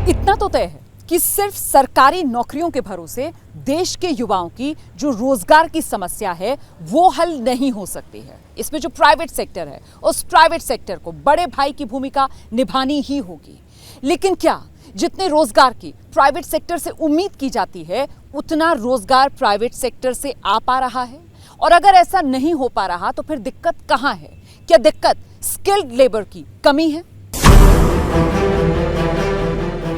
इतना तो तय है कि सिर्फ सरकारी नौकरियों के भरोसे देश के युवाओं की जो रोजगार की समस्या है वो हल नहीं हो सकती है। इसमें जो प्राइवेट सेक्टर है उस प्राइवेट सेक्टर को बड़े भाई की भूमिका निभानी ही होगी। लेकिन क्या जितने रोजगार की प्राइवेट सेक्टर से उम्मीद की जाती है उतना रोजगार प्राइवेट सेक्टर से आ पा रहा है? और अगर ऐसा नहीं हो पा रहा तो फिर दिक्कत कहां है? क्या दिक्कत स्किल्ड लेबर की कमी है?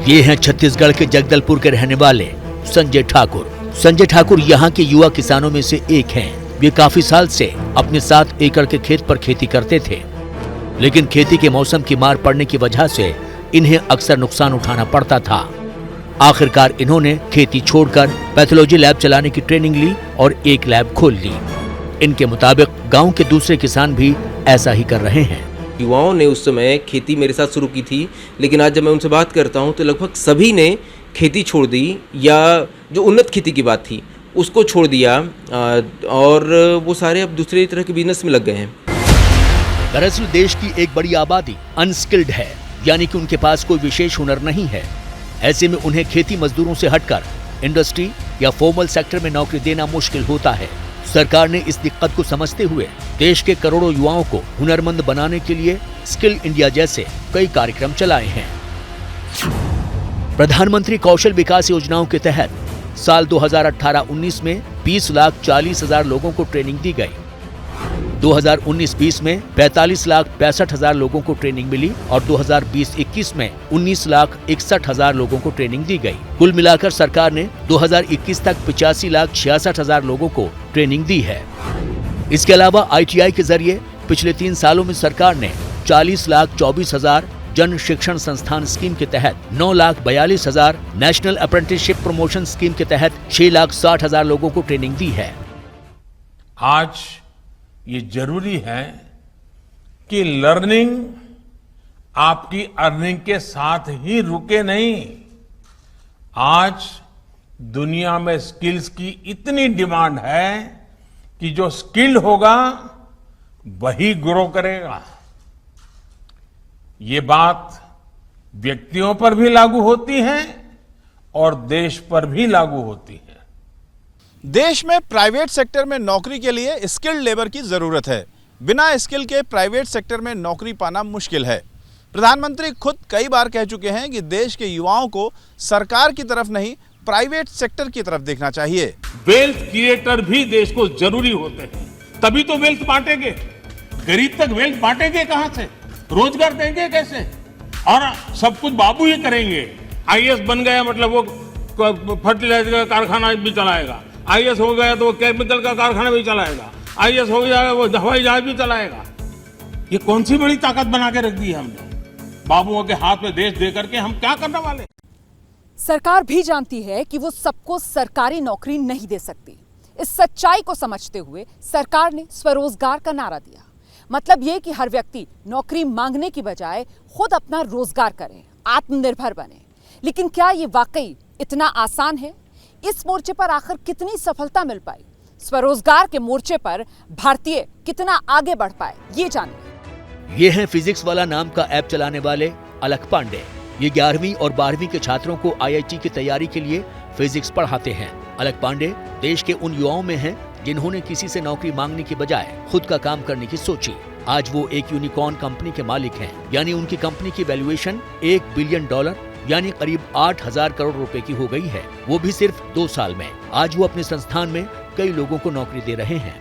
ये हैं छत्तीसगढ़ के जगदलपुर के रहने वाले संजय ठाकुर। संजय ठाकुर यहाँ के युवा किसानों में से एक हैं। वे काफी साल से अपने 7 एकड़ के खेत पर खेती करते थे, लेकिन खेती के मौसम की मार पड़ने की वजह से इन्हें अक्सर नुकसान उठाना पड़ता था। आखिरकार इन्होंने खेती छोड़कर पैथोलॉजी लैब चलाने की ट्रेनिंग ली और एक लैब खोल ली। इनके मुताबिक गांव के दूसरे किसान भी ऐसा ही कर रहे हैं। युवाओं ने उस समय खेती मेरे साथ शुरू की थी, लेकिन आज जब मैं उनसे बात करता हूं तो लगभग सभी ने खेती छोड़ दी या जो उन्नत खेती की बात थी उसको छोड़ दिया और वो सारे अब दूसरे तरह के बिजनेस में लग गए हैं। दरअसल देश की एक बड़ी आबादी अनस्किल्ड है, यानी कि उनके पास कोई विशेष हुनर नहीं है। ऐसे में उन्हें खेती मजदूरों से हटकर इंडस्ट्री या फॉर्मल सेक्टर में नौकरी देना मुश्किल होता है। सरकार ने इस दिक्कत को समझते हुए देश के करोड़ों युवाओं को हुनरमंद बनाने के लिए स्किल इंडिया जैसे कई कार्यक्रम चलाए हैं। प्रधानमंत्री कौशल विकास योजनाओं के तहत साल 2018-19 में 20,40,000 लोगों को ट्रेनिंग दी गई। 2019-20 में 45,65,000 लोगों को ट्रेनिंग मिली और 2020-21 में 19,61,000 लोगों को ट्रेनिंग दी गई। कुल मिलाकर सरकार ने 2021 तक 85,66,000 लोगों को ट्रेनिंग दी है। इसके अलावा ITI के जरिए पिछले 3 सालों में सरकार ने 40,24,000, जन शिक्षण संस्थान स्कीम के तहत 9,42,000, नेशनल अप्रेंटिसशिप प्रमोशन स्कीम के तहत 6,60,000 लोगों को ट्रेनिंग दी है। आज ये जरूरी है कि लर्निंग आपकी अर्निंग के साथ ही रुके नहीं। आज दुनिया में स्किल्स की इतनी डिमांड है कि जो स्किल्ड होगा वही ग्रो करेगा। ये बात व्यक्तियों पर भी लागू होती है और देश पर भी लागू होती है। देश में प्राइवेट सेक्टर में नौकरी के लिए स्किल्ड लेबर की जरूरत है। बिना स्किल के प्राइवेट सेक्टर में नौकरी पाना मुश्किल है। प्रधानमंत्री खुद कई बार कह चुके हैं कि देश के युवाओं को सरकार की तरफ नहीं प्राइवेट सेक्टर की तरफ देखना चाहिए। वेल्थ क्रिएटर भी देश को जरूरी होते हैं, तभी तो वेल्थ बांटेंगे। गरीब तक वेल्थ बांटेंगे कहां से? रोजगार देंगे कैसे? और सब कुछ बाबू ही करेंगे। IAS बन गया मतलब वो फर्टिलाइजर का कारखाना भी चलाएगा, IAS हो गया तो वो केमिकल का कारखाना भी चलाएगा, IAS हो गया वो हवाई जहाज भी चलाएगा। ये कौन सी बड़ी ताकत बना के रख दी है हमने? बाबुओं के हाथ में देश दे करके हम क्या करने वाले? सरकार भी जानती है कि वो सबको सरकारी नौकरी नहीं दे सकती। इस सच्चाई को समझते हुए सरकार ने स्वरोजगार का नारा दिया। मतलब ये कि हर व्यक्ति नौकरी मांगने की बजाय खुद अपना रोजगार करे, आत्मनिर्भर बने। लेकिन क्या ये वाकई इतना आसान है? इस मोर्चे पर आखिर कितनी सफलता मिल पाई? स्वरोजगार के मोर्चे पर भारतीय कितना आगे बढ़ पाए, ये जानिए। ये है फिजिक्स वाला नाम का ऐप चलाने वाले अलख पांडे। ये 11वीं और 12वीं के छात्रों को IIT की तैयारी के लिए फिजिक्स पढ़ाते हैं। अलख पांडे देश के उन युवाओं में हैं जिन्होंने किसी से नौकरी मांगने की बजाय खुद का काम करने की सोची। आज वो एक यूनिकॉर्न कंपनी के मालिक हैं, यानी उनकी कंपनी की वैल्यूएशन $1 बिलियन यानी करीब 8,000 करोड़ रुपए की हो गई है, वो भी सिर्फ 2 साल में। आज वो अपने संस्थान में कई लोगों को नौकरी दे रहे हैं।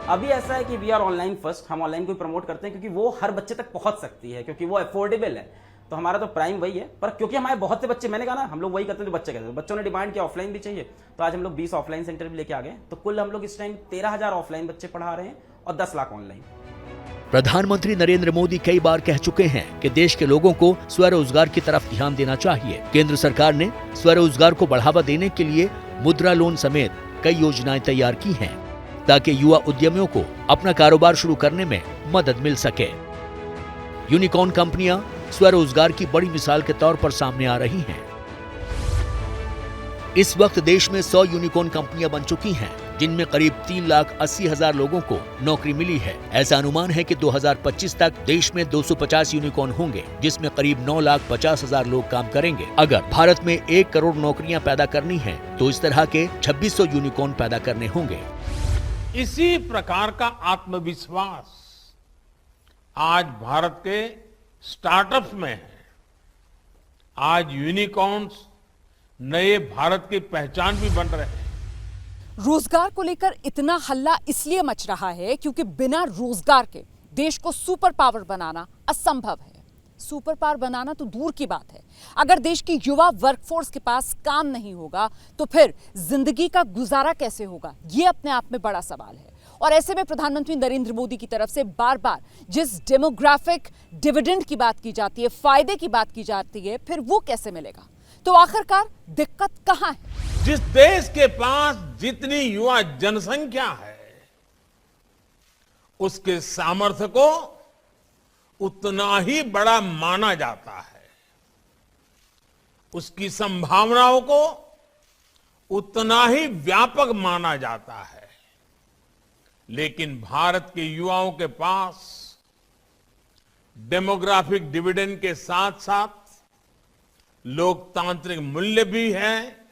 अभी ऐसा है कि वी आर ऑनलाइन फर्स्ट, हम ऑनलाइन को प्रमोट करते हैं क्योंकि वो हर बच्चे तक पहुंच सकती है, क्योंकि वो अफोर्डेबल है। तो हमारा तो प्राइम वही है, पर क्योंकि हमारे बहुत से बच्चे, मैंने कहा ना, हम लोग वही करते हैं जो बच्चे कहते हैं। बच्चों ने डिमांड किया ऑफलाइन भी चाहिए, तो आज हम लोग 20 ऑफलाइन सेंटर भी लेके आ गए। तो कुल हम लोग इस टाइम 13,000 ऑफलाइन बच्चे पढ़ा रहे हैं और 10 लाख ऑनलाइन। प्रधानमंत्री नरेंद्र मोदी कई बार कह चुके हैं कि देश के लोगों को स्वरोजगार की तरफ ध्यान देना चाहिए। केंद्र सरकार ने स्वरोजगार को बढ़ावा देने के लिए मुद्रा लोन समेत कई योजनाएं तैयार की हैं, ताकि युवा उद्यमियों को अपना कारोबार शुरू करने में मदद मिल सके। यूनिकॉर्न कंपनियां स्वरोजगार की बड़ी मिसाल के तौर पर सामने आ रही हैं। इस वक्त देश में 100 यूनिकॉर्न कंपनियां बन चुकी हैं, जिनमें करीब 3,80,000 लोगों को नौकरी मिली है। ऐसा अनुमान है कि 2025 तक देश में 250 यूनिकॉर्न होंगे, जिसमें करीब 9,50,000 लोग काम करेंगे। अगर भारत में 1 करोड़ नौकरियां पैदा करनी है तो इस तरह के 2600 यूनिकॉर्न पैदा करने होंगे। इसी प्रकार का आत्मविश्वास आज भारत के स्टार्टअप्स में है। आज यूनिकॉर्न्स नए भारत की पहचान भी बन रहे हैं। रोजगार को लेकर इतना हल्ला इसलिए मच रहा है क्योंकि बिना रोजगार के देश को सुपर पावर बनाना असंभव है। सुपर पावर बनाना तो दूर की बात है, अगर देश की युवा वर्कफोर्स के पास काम नहीं होगा तो फिर जिंदगी का गुजारा कैसे होगा, ये अपने आप में बड़ा सवाल है। और ऐसे में प्रधानमंत्री नरेंद्र मोदी की तरफ से बार बार जिस डेमोग्राफिक डिविडेंड की बात की जाती है, फायदे की बात की जाती है, फिर वो कैसे मिलेगा? तो आखिरकार दिक्कत कहां है? जिस देश के पास जितनी युवा जनसंख्या है, उसके सामर्थ्य को उतना ही बड़ा माना जाता है, उसकी संभावनाओं को उतना ही व्यापक माना जाता है। लेकिन भारत के युवाओं के पास डेमोग्राफिक डिविडेंड के साथ साथ लोकतांत्रिक मूल्य भी है,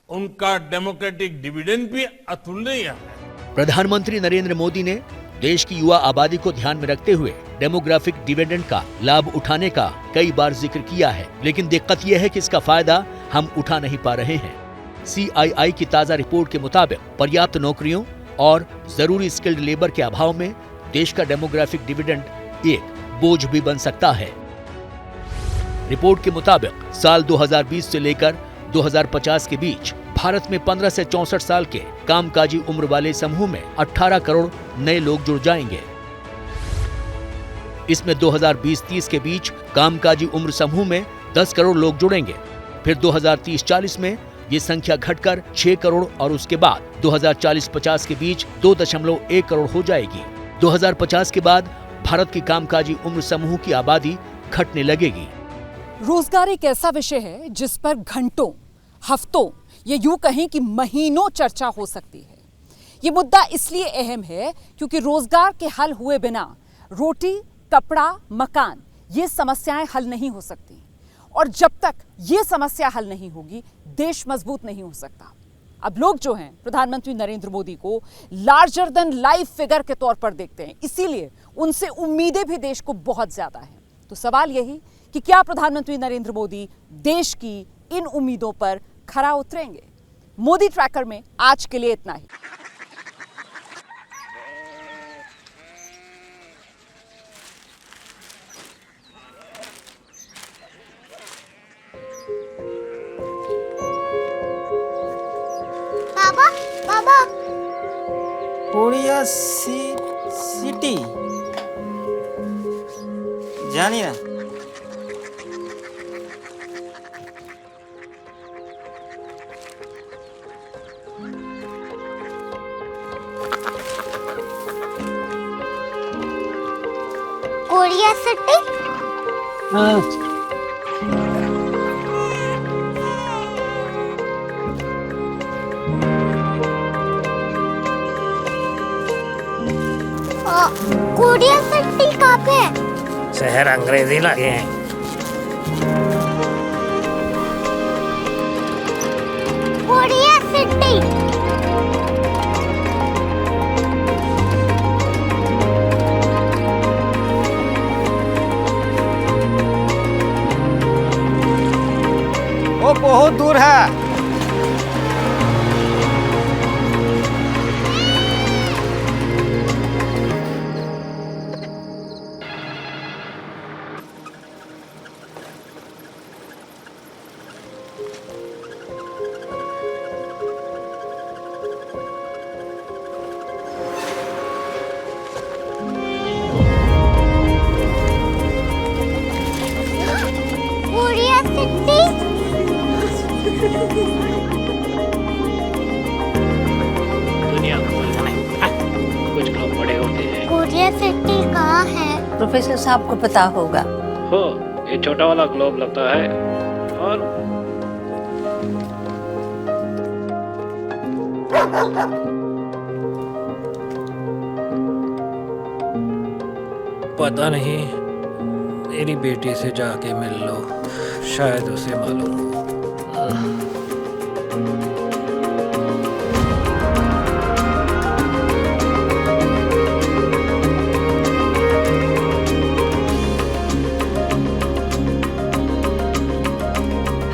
उनका डेमोक्रेटिक डिविडेंड भी अतुलनीय है। प्रधानमंत्री नरेंद्र मोदी ने देश की युवा आबादी को ध्यान में रखते हुए डेमोग्राफिक डिविडेंड का लाभ उठाने का कई बार जिक्र किया है, लेकिन दिक्कत यह है कि इसका फायदा हम उठा नहीं पा रहे हैं। CII की ताजा रिपोर्ट के मुताबिक पर्याप्त नौकरियों और जरूरी स्किल्ड लेबर के अभाव में देश का डेमोग्राफिक डिविडेंड एक बोझ भी बन सकता है। रिपोर्ट के मुताबिक साल 2020 से लेकर 2050 के बीच भारत में 15 से 64 साल के कामकाजी उम्र वाले समूह में 18 करोड़ नए लोग जुड़ जाएंगे। इसमें 2020-30 के बीच कामकाजी उम्र समूह में 10 करोड़ लोग जुड़ेंगे। फिर 2030-40 में ये संख्या घटकर 6 करोड़ और उसके बाद 2040-50 के बीच 2.1 करोड़ हो जाएगी। 2050 के बाद भारत की कामकाजी उम्र समूह की आबादी घटने लगेगी। रोजगार एक ऐसा विषय है जिस पर घंटों, हफ्तों, ये यूं कहें कि महीनों चर्चा हो सकती है। ये मुद्दा इसलिए अहम है क्योंकि रोजगार के हल हुए बिना रोटी, कपड़ा, मकान, ये समस्याएं हल नहीं हो सकती। और जब तक ये समस्या हल नहीं होगी, देश मजबूत नहीं हो सकता। अब लोग जो हैं प्रधानमंत्री नरेंद्र मोदी को लार्जर देन लाइफ फिगर के तौर पर देखते हैं, इसीलिए उनसे उम्मीदें भी देश को बहुत ज्यादा हैं। तो सवाल यही कि क्या प्रधानमंत्री नरेंद्र मोदी देश की इन उम्मीदों पर खरा उतरेंगे? मोदी ट्रैकर में आज के लिए इतना ही। बाबा, बाबा, कोरिया सिटी जानी ना। Korea city? कोरिया सिटी कहाँ पे है? शहर अंग्रेजी लगे हैं। Korea city. वो बहुत दूर है। Korea city. दुनिया को कुछ लोग बड़े होते हैं। कोरिया सिटी कहाँ है? प्रोफेसर साहब को पता होगा। हो, ये छोटा वाला ग्लोब लगता है और पता नहीं, मेरी बेटी से जाके मिल लो, शायद उसे मालूम हो।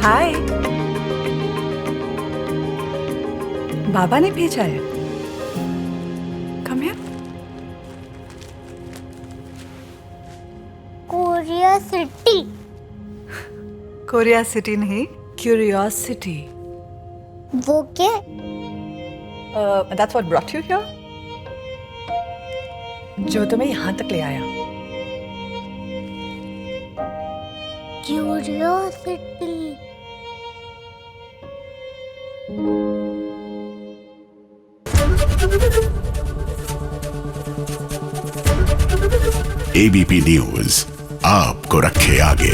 हाय, बाबा ने भेजा है। Come here. Korea city. Korea city नहीं, क्यूरियोसिटी। वो क्या? That's what brought you here? जो तुम्हें यहाँ तक ले आया। क्यूरियोसिटी। एबीपी न्यूज आपको रखे आगे।